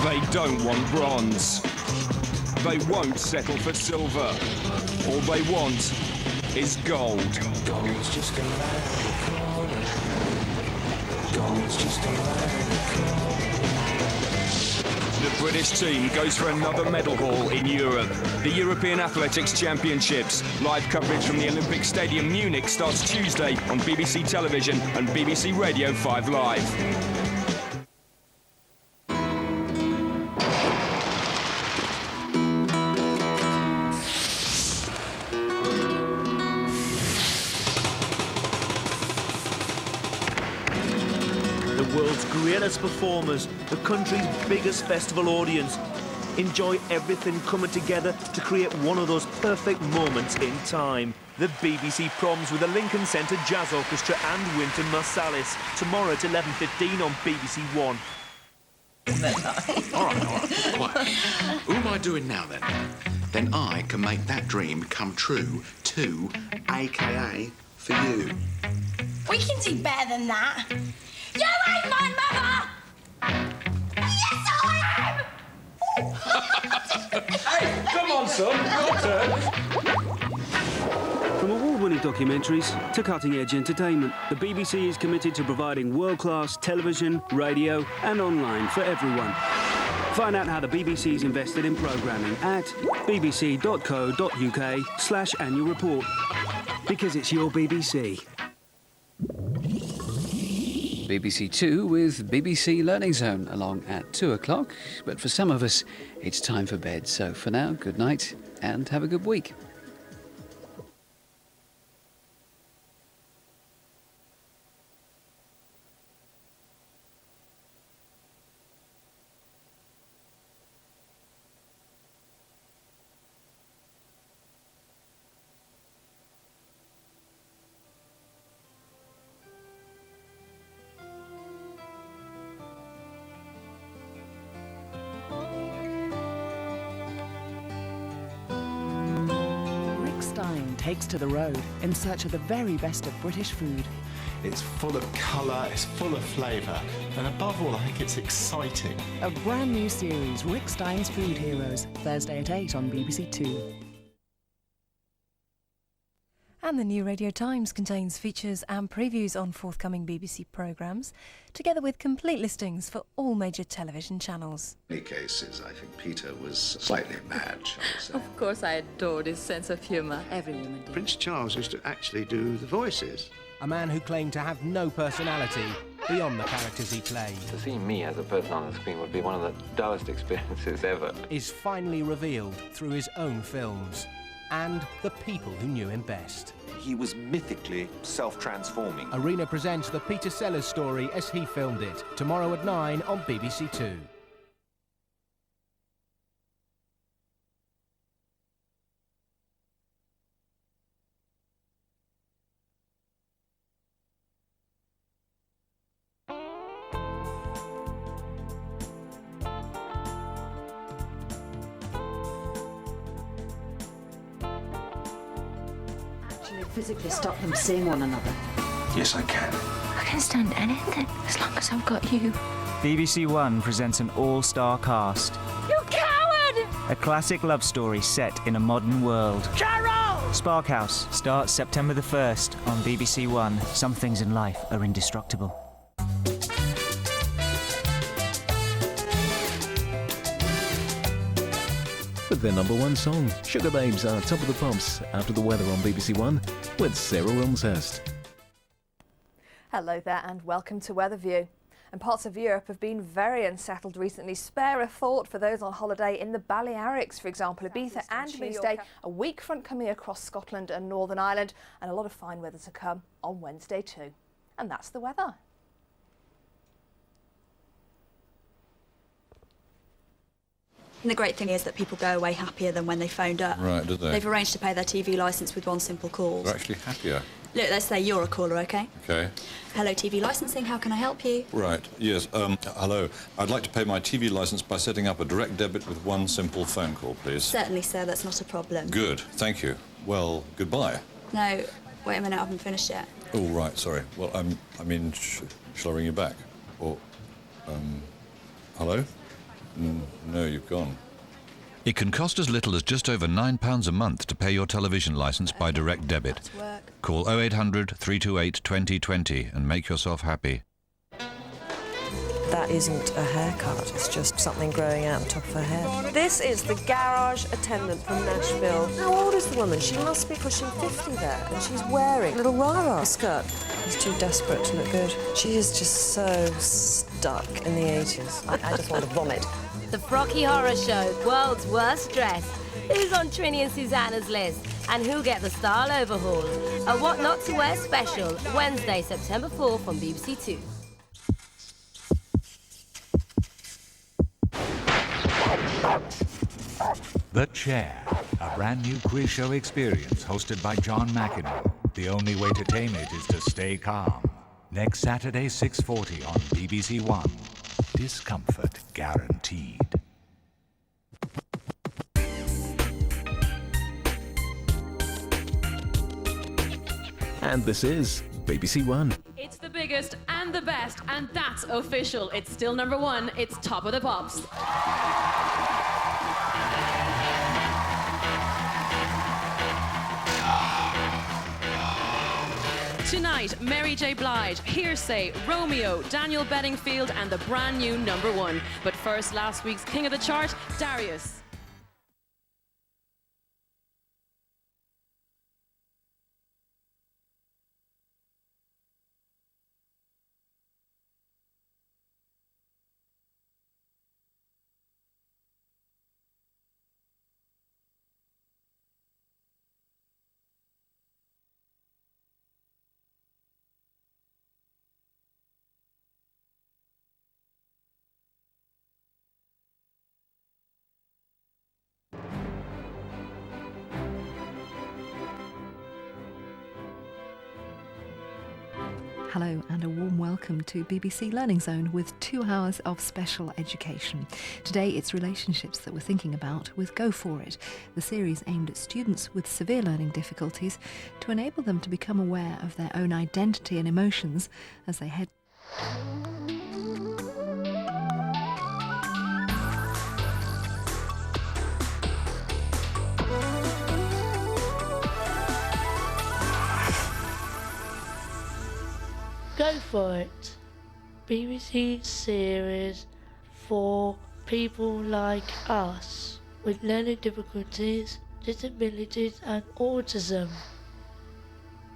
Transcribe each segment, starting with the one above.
They don't want bronze. They won't settle for silver. All they want is gold. Gold's just around the corner. Gold's just around the corner. The British team goes for another medal haul in Europe. The European Athletics Championships. Live coverage from the Olympic Stadium Munich starts Tuesday on BBC Television and BBC Radio 5 Live. Greatest performers, the country's biggest festival audience. Enjoy everything coming together to create one of those perfect moments in time. The BBC Proms with the Lincoln Centre Jazz Orchestra and Wynton Marsalis. Tomorrow at 11:15 on BBC One. All right. Who am I doing now, then? Then I can make that dream come true too, a.k.a. for you. We can do better than that. You ain't my mother! Yes, I am! Hey, come on, son, your turn. From award-winning documentaries to cutting-edge entertainment, the BBC is committed to providing world-class television, radio and online for everyone. Find out how the BBC is invested in programming at bbc.co.uk/annual report. Because it's your BBC. BBC Two with BBC Learning Zone along at 2 o'clock. But for some of us, it's time for bed. So for now, good night and have a good week. Takes to the road in search of the very best of British food. It's full of colour, it's full of flavour, and above all, I think it's exciting. A brand new series, Rick Stein's Food Heroes, Thursday at 8 on BBC Two. And the new Radio Times contains features and previews on forthcoming BBC programmes, together with complete listings for all major television channels. In many cases, I think Peter was slightly mad, shall we say. Of course I adored his sense of humour. Every woman did. Prince Charles used to actually do the voices. A man who claimed to have no personality beyond the characters he played. To see me as a person on the screen would be one of the dullest experiences ever. Is finally revealed through his own films and the people who knew him best. He was mythically self-transforming. Arena presents the Peter Sellers story as he filmed it, tomorrow at 9 on BBC Two. Physically stop them seeing one another. Yes, I can. I can stand anything as long as I've got you. BBC One presents an all-star cast. You coward! A classic love story set in a modern world. Carol! Spark House starts September the 1st on BBC One. Some things in life are indestructible. With their #1 song, Sugar Babes are top of the pops after the weather on BBC One with Sarah Wilmshurst. Hello there and welcome to Weatherview. And parts of Europe have been very unsettled recently. Spare a thought for those on holiday in the Balearics, for example, Ibiza and Tuesday. A weak front coming across Scotland and Northern Ireland, and a lot of fine weather to come on Wednesday too. And that's the weather. And the great thing is that people go away happier than when they phoned up. Right, did they? They've arranged to pay their TV licence with one simple call. They're actually happier. Look, let's say you're a caller, OK? OK. Hello, TV licensing, how can I help you? Right, yes, hello. I'd like to pay my TV licence by setting up a direct debit with one simple phone call, please. Certainly, sir, that's not a problem. Good, thank you. Well, goodbye. No, wait a minute, I haven't finished yet. Oh, right, sorry. Well, shall I ring you back? Or, hello? No, you've gone. It can cost as little as just over £9 a month to pay your television licence by direct debit. Call 0800 328 2020 and make yourself happy. That isn't a haircut, it's just something growing out the top of her head. This is the garage attendant from Nashville. How old is the woman? She must be pushing 50 there, and she's wearing a little rah-rah skirt. She's too desperate to look good. She is just so stuck in the 80s. I just want to vomit. The Frocky Horror Show, world's worst dress. Who's on Trini and Susanna's list? And who'll get the style overhaul? A What Not to Wear special, Wednesday, September 4th on BBC Two. The Chair, a brand new quiz show experience hosted by John McEnroe. The only way to tame it is to stay calm. Next Saturday, 6:40 on BBC One. Discomfort guaranteed. And this is BBC One. It's the biggest and the best, and that's official. It's still number one. It's Top of the Pops. Tonight, Mary J. Blige, Hearsay, Romeo, Daniel Bedingfield, and the brand new number one. But first, last week's king of the chart, Darius. Hello and a warm welcome to BBC Learning Zone with 2 hours of special education. Today it's relationships that we're thinking about with Go For It, the series aimed at students with severe learning difficulties to enable them to become aware of their own identity and emotions as they head Go For It, BBC series for people like us with learning difficulties, disabilities and autism.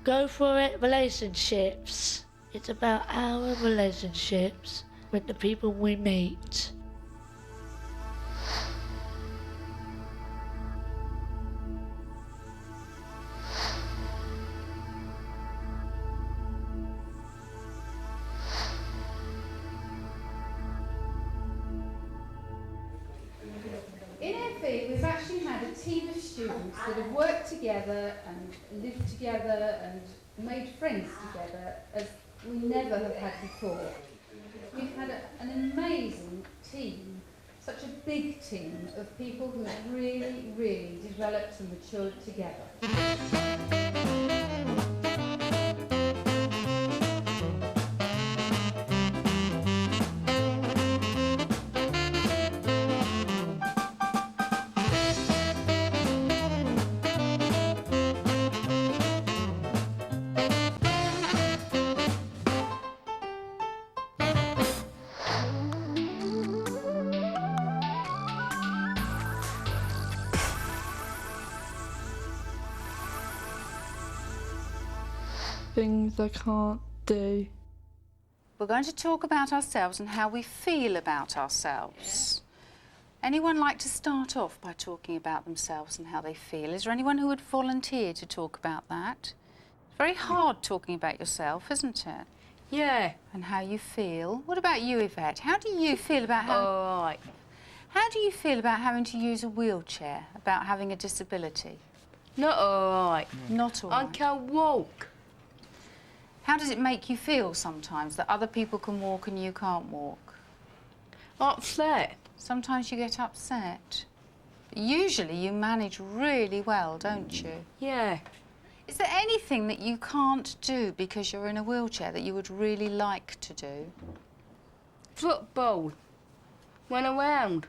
Go For It relationships. It's about our relationships with the people we meet. We've actually had a team of students that have worked together and lived together and made friends together as we never have had before. We've had an amazing team, such a big team of people who have really, really developed and matured together. Things I can't do. We're going to talk about ourselves and how we feel about ourselves. Anyone like to start off by talking about themselves and how they feel? Is there anyone who would volunteer to talk about that? It's very hard talking about yourself, isn't it? Yeah. And how you feel. What about you, Yvette? How do you feel about How do you feel about having to use a wheelchair, about having a disability? Not all right. Not all right. I can't walk. How does it make you feel sometimes that other people can walk and you can't walk? Upset. Sometimes you get upset. But usually you manage really well, don't you? Yeah. Is there anything that you can't do because you're in a wheelchair that you would really like to do? Football. Run around.